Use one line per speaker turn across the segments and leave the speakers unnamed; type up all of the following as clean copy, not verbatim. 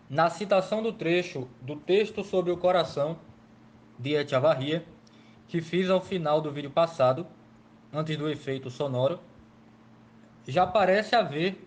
Na citação do trecho do texto sobre o coração de Echavarria, que fiz ao final do vídeo passado, antes do efeito sonoro, já parece haver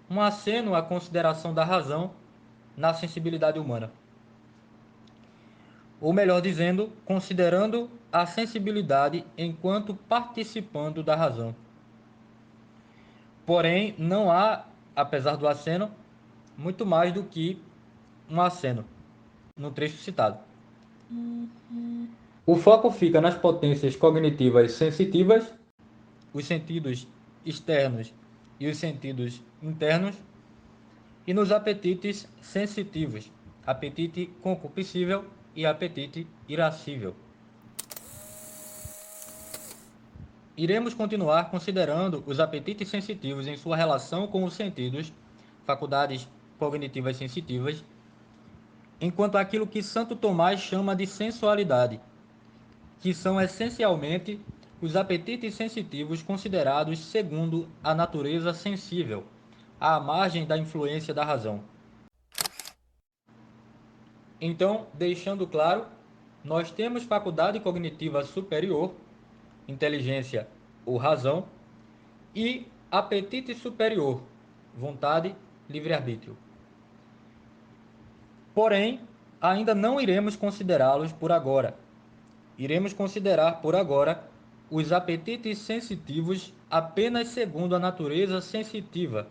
um aceno à consideração da razão na sensibilidade humana. Ou melhor dizendo, considerando a sensibilidade enquanto participando da razão. Porém, não há, apesar do aceno, muito mais do que um aceno no trecho citado. O foco fica nas potências cognitivas sensitivas, os sentidos externos e os sentidos internos, e nos apetites sensitivos, apetite concupiscível e apetite irascível. Iremos continuar considerando os apetites sensitivos em sua relação com os sentidos, faculdades cognitivas sensitivas, enquanto aquilo que Santo Tomás chama de sensualidade, que são essencialmente os apetites sensitivos considerados segundo a natureza sensível, à margem da influência da razão. Então, deixando claro, nós temos faculdade cognitiva superior, inteligência ou razão, e apetite superior, vontade, livre-arbítrio. Porém, ainda não iremos considerá-los por agora. Iremos considerar por agora os apetites sensitivos apenas segundo a natureza sensitiva,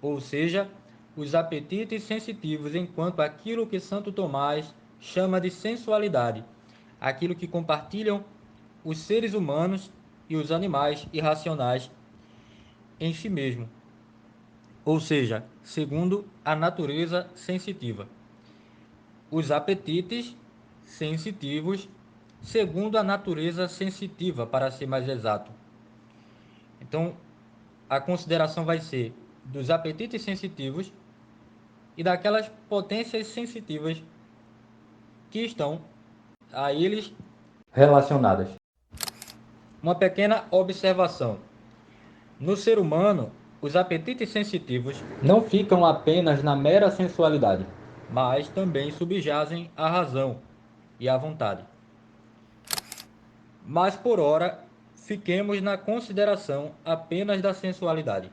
ou seja, os apetites sensitivos enquanto aquilo que Santo Tomás chama de sensualidade, aquilo que compartilham os seres humanos e os animais irracionais em si mesmo, ou seja, segundo a natureza sensitiva. Os apetites sensitivos segundo a natureza sensitiva, para ser mais exato. Então, a consideração vai ser dos apetites sensitivos e daquelas potências sensitivas que estão a eles relacionadas. Uma pequena observação. No ser humano, os apetites sensitivos não ficam apenas na mera sensualidade, mas também subjazem à razão e à vontade. Mas por ora, fiquemos na consideração apenas da sensualidade.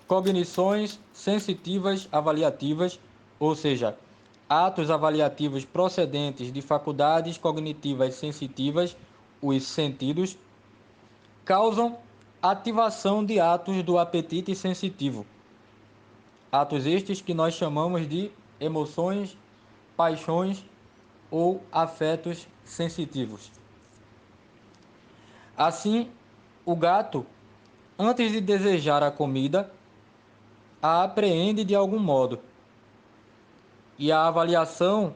Cognições sensitivas avaliativas, ou seja, atos avaliativos procedentes de faculdades cognitivas sensitivas, os sentidos, causam ativação de atos do apetite sensitivo. Atos estes que nós chamamos de emoções, paixões ou afetos sensitivos. Assim, o gato, antes de desejar a comida, a apreende de algum modo, e a avaliação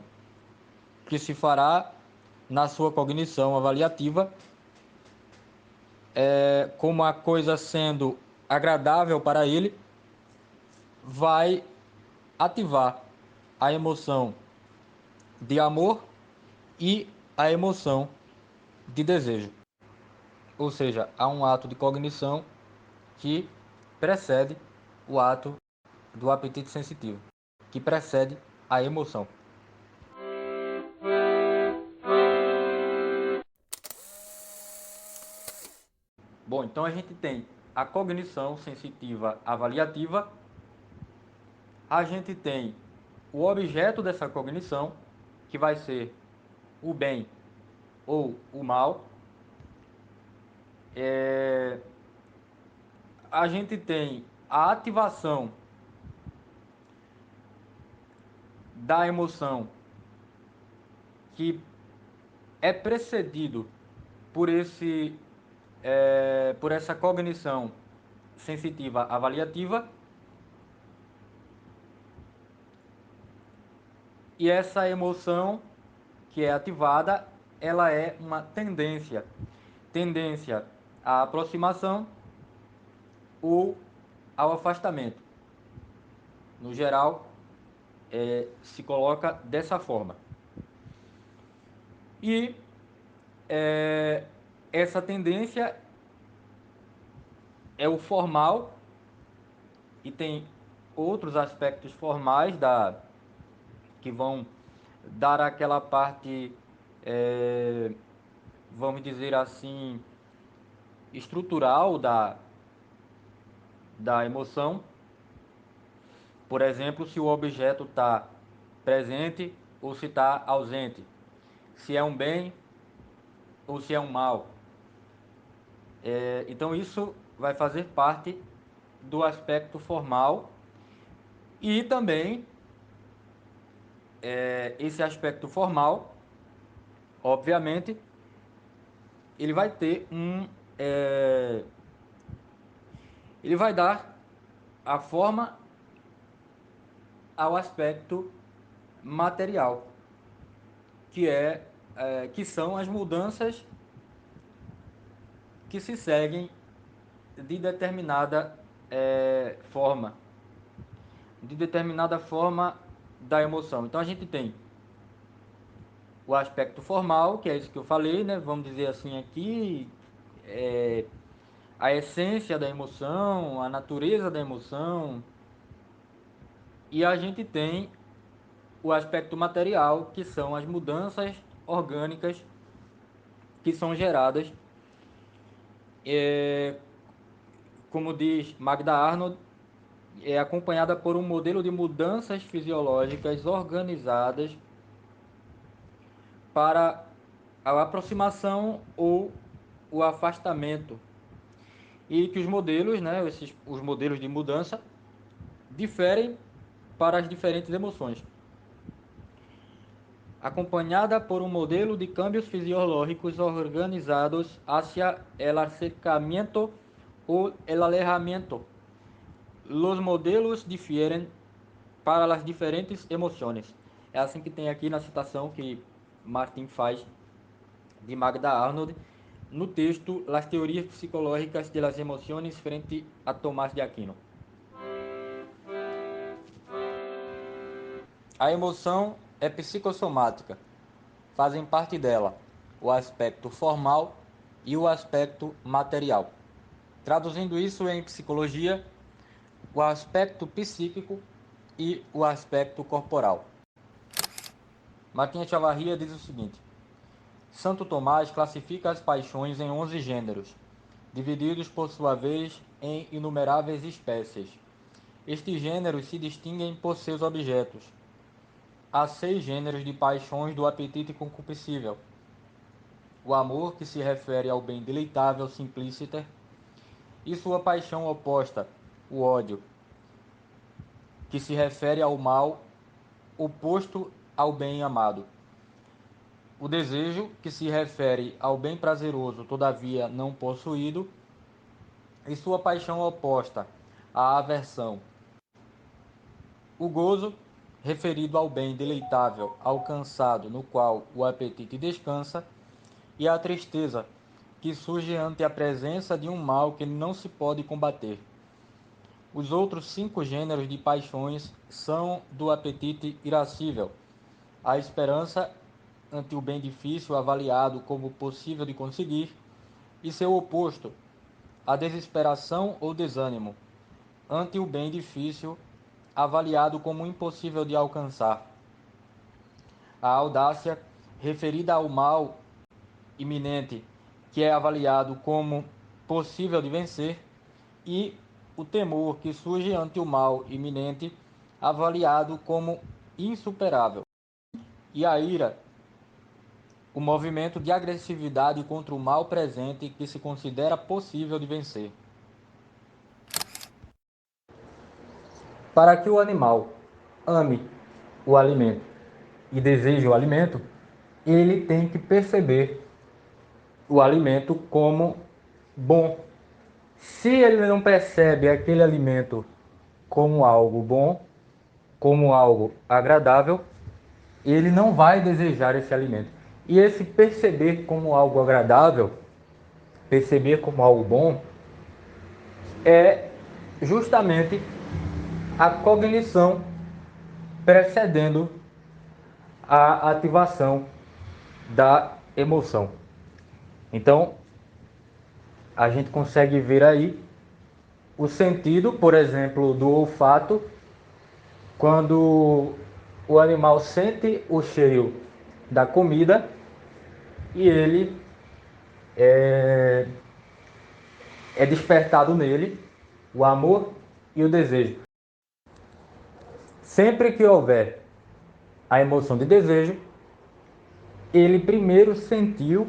que se fará na sua cognição avaliativa, como a coisa sendo agradável para ele, vai ativar a emoção de amor e a emoção de desejo. Ou seja, há um ato de cognição que precede o ato do apetite sensitivo, que precede a emoção. Bom, então a gente tem a cognição sensitiva avaliativa, a gente tem o objeto dessa cognição, que vai ser o bem ou o mal. A gente tem a ativação da emoção, que é precedido por por essa cognição sensitiva avaliativa, e essa emoção que é ativada, ela é uma tendência à aproximação ou ao afastamento. No geral, se coloca dessa forma. E essa tendência é o formal e tem outros aspectos formais que vão dar aquela parte, vamos dizer assim, estrutural da emoção. Por exemplo, se o objeto está presente ou se está ausente, se é um bem ou se é um mal. Então isso vai fazer parte do aspecto formal e também esse aspecto formal, obviamente, ele vai ter ele vai dar a forma ao aspecto material, que são as mudanças que se seguem de determinada forma, da emoção. Então a gente tem o aspecto formal, que é isso que eu falei, né? Vamos dizer assim aqui, a essência da emoção, a natureza da emoção, e a gente tem o aspecto material, que são as mudanças orgânicas que são geradas, como diz Magda Arnold, é acompanhada por um modelo de mudanças fisiológicas organizadas para a aproximação ou o afastamento, e que os modelos, né, os modelos de mudança diferem para as diferentes emoções, acompanhada por un modelo de cambios fisiológicos organizados hacia el acercamiento o el alejamiento. Los modelos difieren para as diferentes emoções. É assim que tem aqui na citação que Martin faz de Magda Arnold no texto Las teorías psicológicas de las emociones frente a Tomás de Aquino. A emoção é psicossomática. Fazem parte dela o aspecto formal e o aspecto material. Traduzindo isso em psicologia, o aspecto psíquico e o aspecto corporal. Martin Echavarria diz o seguinte: Santo Tomás classifica as paixões em 11 gêneros, divididos por sua vez em inumeráveis espécies. Estes gêneros se distinguem por seus objetos. Há 6 gêneros de paixões do apetite concupiscível: o amor, que se refere ao bem deleitável simplíciter, e sua paixão oposta, o ódio, que se refere ao mal oposto ao bem amado. O desejo, que se refere ao bem prazeroso, todavia não possuído, e sua paixão oposta, a aversão. O gozo, referido ao bem deleitável alcançado, no qual o apetite descansa, e a tristeza, que surge ante a presença de um mal que não se pode combater. Os outros 5 gêneros de paixões são do apetite irascível, a esperança ante o bem difícil avaliado como possível de conseguir, e seu oposto, a desesperação ou desânimo, ante o bem difícil avaliado como impossível de alcançar. A audácia, referida ao mal iminente, que é avaliado como possível de vencer, e o temor, que surge ante o mal iminente, avaliado como insuperável. E a ira, o movimento de agressividade contra o mal presente que se considera possível de vencer. Para que o animal ame o alimento e deseje o alimento, ele tem que perceber o alimento como bom. Se ele não percebe aquele alimento como algo bom, como algo agradável, ele não vai desejar esse alimento. E esse perceber como algo agradável, perceber como algo bom, é justamente a cognição precedendo a ativação da emoção. Então, a gente consegue ver aí o sentido, por exemplo, do olfato quando o animal sente o cheiro da comida e ele é despertado nele o amor e o desejo. Sempre que houver a emoção de desejo, ele primeiro sentiu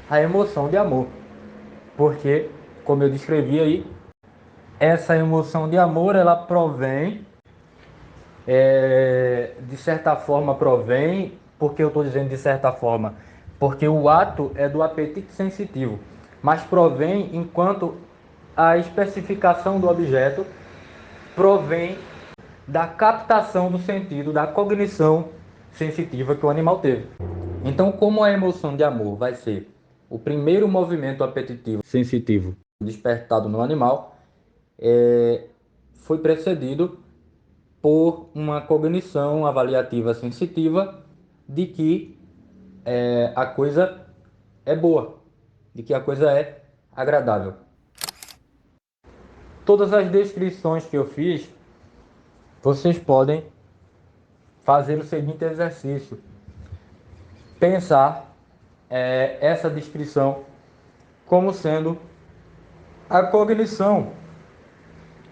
a emoção de amor, porque, como eu descrevi aí, essa emoção de amor ela provém, de certa forma provém, porque eu estou dizendo de certa forma, porque o ato é do apetite sensitivo, mas provém enquanto a especificação do objeto provém da captação do sentido, da cognição sensitiva que o animal teve. Então, como a emoção de amor vai ser o primeiro movimento apetitivo sensitivo despertado no animal, foi precedido por uma cognição avaliativa sensitiva de que a coisa é boa, de que a coisa é agradável. Todas as descrições que eu fiz, vocês podem fazer o seguinte exercício: pensar essa descrição como sendo a cognição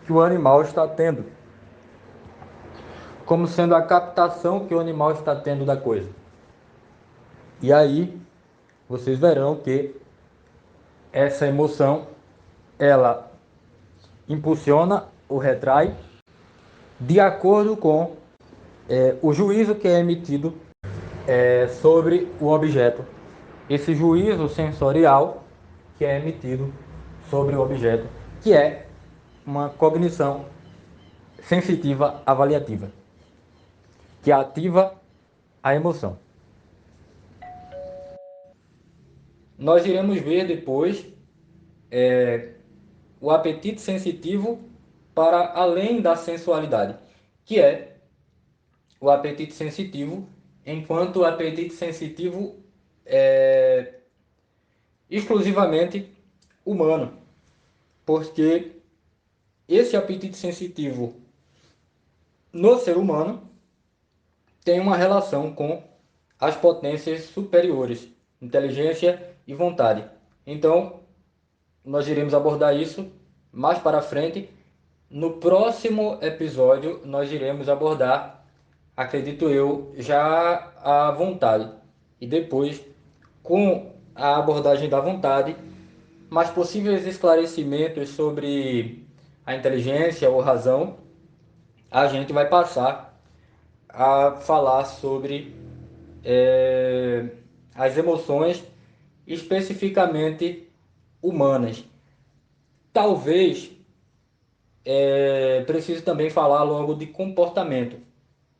que o animal está tendo, como sendo a captação que o animal está tendo da coisa. E aí vocês verão que essa emoção ela impulsiona ou retrai de acordo com o juízo que é emitido sobre o objeto. Esse juízo sensorial que é emitido sobre o objeto, que é uma cognição sensitiva avaliativa, que ativa a emoção. Nós iremos ver depois o apetite sensitivo para além da sensualidade, que é o apetite sensitivo, enquanto o apetite sensitivo é exclusivamente humano, porque esse apetite sensitivo no ser humano tem uma relação com as potências superiores, inteligência e vontade. Então, nós iremos abordar isso mais para frente. No próximo episódio, nós iremos abordar, acredito eu, já a vontade. E depois, com a abordagem da vontade, mais possíveis esclarecimentos sobre a inteligência ou razão, a gente vai passar a falar sobre é, as emoções especificamente humanas. Talvez precise também falar logo de comportamento.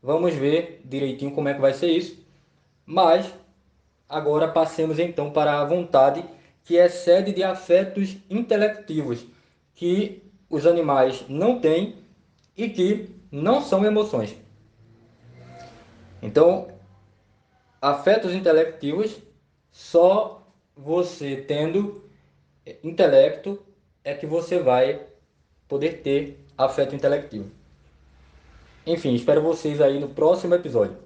Vamos ver direitinho como é que vai ser isso. Mas agora passemos então para a vontade, que é sede de afetos intelectivos, que os animais não têm e que não são emoções. Então, afetos intelectivos, só você tendo intelecto é que você vai poder ter afeto intelectivo. Enfim, espero vocês aí no próximo episódio.